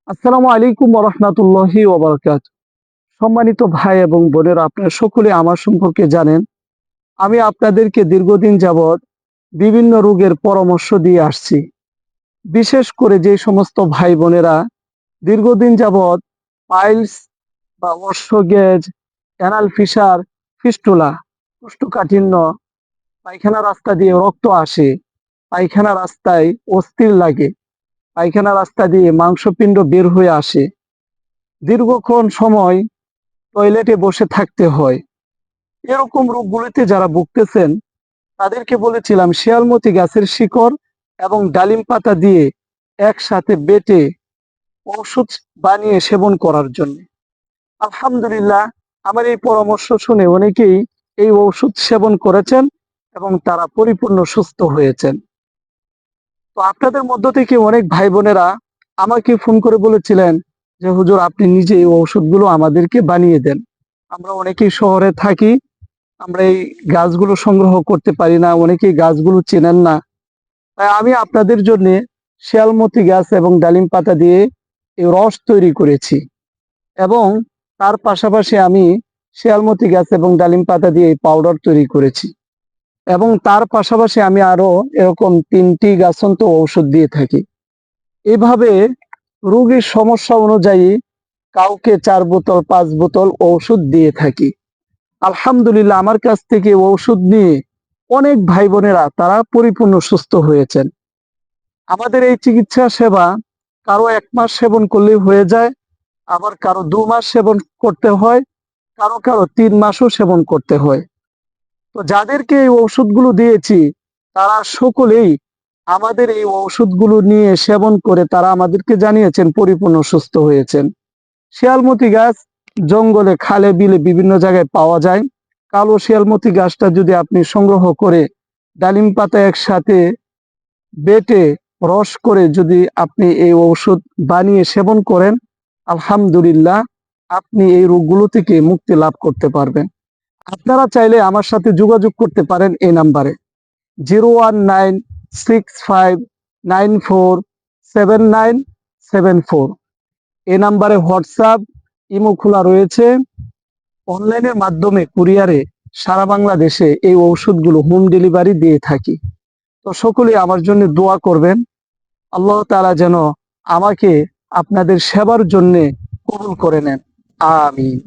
আসসালামু আলাইকুম ওয়া রাহমাতুল্লাহি ওয়া বারাকাতুহু। সম্মানিত ভাই এবং বোনেরা, আপনারা সকলে আমার সম্পর্কে জানেন। আমি আপনাদেরকে দীর্ঘদিন যাবৎ বিভিন্ন রোগের পরামর্শ দিয়ে আসছি। বিশেষ করে যে সমস্ত ভাই বোনেরা দীর্ঘদিন যাবৎ পাইলস বা অশ্বগেজ, অ্যানাল ফিসার, ফিস্টুলা, কোষ্ঠকাঠিন্য, পায়খানা রাস্তা দিয়ে রক্ত আসে, পায়খানা রাস্তায় অস্থির লাগে, পায়খানা রাস্তা দিয়ে মাংসপিণ্ড বের হয়ে আসে, দীর্ঘক্ষণ সময় টয়লেটে বসে থাকতে হয়, এরকম রোগগুলিতে যারা ভুগতেছেন তাদেরকে বলেছিলাম শিয়ালমতি গাছের শিকড় এবং ডালিম পাতা দিয়ে একসাথে বেটে ঔষধ বানিয়ে সেবন করার জন্য। আলহামদুলিল্লাহ, আমার এই পরামর্শ শুনে অনেকেই এই ঔষধ সেবন করেছেন এবং তারা পরিপূর্ণ সুস্থ হয়েছেন। তো আপনাদের মধ্য থেকে অনেক ভাই বোনেরা আমাকে ফোন করে বলেছিলেন যে হুজুর, আপনি নিজে এই ঔষধগুলো আমাদেরকে বানিয়ে দেন। আমরা অনেকেই শহরে থাকি, আমরা এই গাছগুলো সংগ্রহ করতে পারি না, অনেকেই গাছগুলো চেনেন না। তাই আমি আপনাদের জন্য শিয়ালমতি গাছ এবং ডালিম পাতা দিয়ে এই রস তৈরি করেছি, এবং তার পাশাপাশি আমি শিয়ালমতি গাছ এবং ডালিম পাতা দিয়ে এই পাউডার তৈরি করেছি, এবং তার পাশাপাশি আমি আরো এরকম 3টি গাছন্ত ঔষধ দিয়ে থাকি। এভাবে রোগীর সমস্যা অনুযায়ী কাউকে 4 বোতল 5 বোতল ঔষধ দিয়ে থাকি। আলহামদুলিল্লাহ, আমার কাছ থেকে ঔষধ নিয়ে অনেক ভাই বোনেরা তারা পরিপূর্ণ সুস্থ হয়েছেন। আমাদের এই চিকিৎসা সেবা কারো 1 মাস সেবন করলেই হয়ে যায়, আবার কারো 2 মাস সেবন করতে হয়, কারো কারো 3 মাসও সেবন করতে হয়। তো যাদেরকে এই ঔষধগুলো দিয়েছি তারা সকলেই আমাদের এই ঔষধগুলো নিয়ে সেবন করে তারা আমাদেরকে জানিয়েছেন পরিপূর্ণ সুস্থ হয়েছেন। শিয়ালমতি গাছ জঙ্গলে, খালে, বিলে বিভিন্ন জায়গায় পাওয়া যায়। কালো শিয়ালমতি গাছটা যদি আপনি সংগ্রহ করে ডালিম পাতা একসাথে বেটে রস করে যদি আপনি এই ঔষধ বানিয়ে সেবন করেন, আলহামদুলিল্লাহ, আপনি এই রোগগুলো থেকে মুক্তি লাভ করতে পারবেন। আপনারা চাইলে আমার সাথে যোগাযোগ করতে পারেন এই নাম্বারে 01965947974। এই নাম্বারে হোয়াটসঅ্যাপ, ইমো খোলা রয়েছে। অনলাইনের মাধ্যমে কুরিয়ারে সারা বাংলাদেশে এই ঔষধগুলো হোম ডেলিভারি দিয়ে থাকি। তো সকলেই আমার জন্য দোয়া করবেন, আল্লাহ তাআলা যেন আমাকে আপনাদের সেবার জন্য কবুল করে নেন। আমিন।